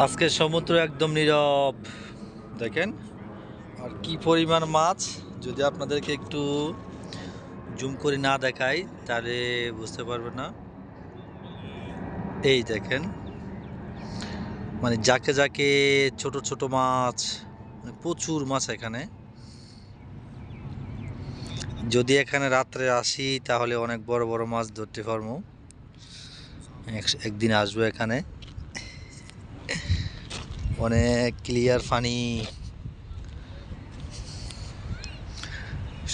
আজকে সমুদ্র একদম নীরব দেখেন। আর কি পরিমাণ মাছ, যদি আপনাদেরকে একটু জুম করে না দেখাই তাহলে বুঝতে পারবেন না। এই দেখেন, মানে যাকে যাকে ছোট ছোট মাছ, মানে প্রচুর মাছ এখানে। যদি এখানে রাত্রে আসি তাহলে অনেক বড় বড় মাছ ধরতে পারবো। একদিন আসবো এখানে, অনেক ক্লিয়ার পানি।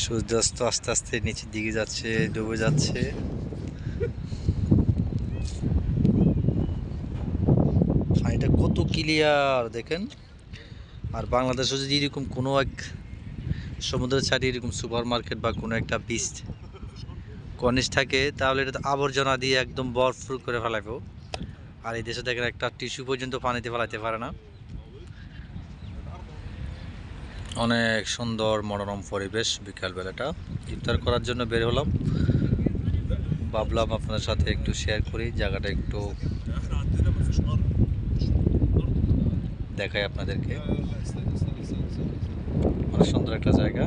সূর্যাস্ত আস্তে আস্তে নিচের দিকে যাচ্ছে, ডুবে যাচ্ছে। পানিটা কত ক্লিয়ার দেখেন। আর বাংলাদেশে যদি এরকম কোনো এক সমুদ্রের সাইডে এরকম সুপার মার্কেট বা কোনো একটা বিচ কর্নিশ থাকে, তাহলে এটা তো আবর্জনা দিয়ে একদম ভরপুর করে ফেলাবো। আর এই দেশে দেখেন একটা টিস্যু পর্যন্ত পানিতে ফেলাতে পারে না। অনেক সুন্দর মনোরম পরিবেশ। বিকালবেলাটা ইফতার করার জন্য বের হলাম, ভাবলাম আপনাদের সাথে একটু শেয়ার করি, জায়গাটা একটু দেখাই আপনাদেরকে। অনেক সুন্দর একটা জায়গা।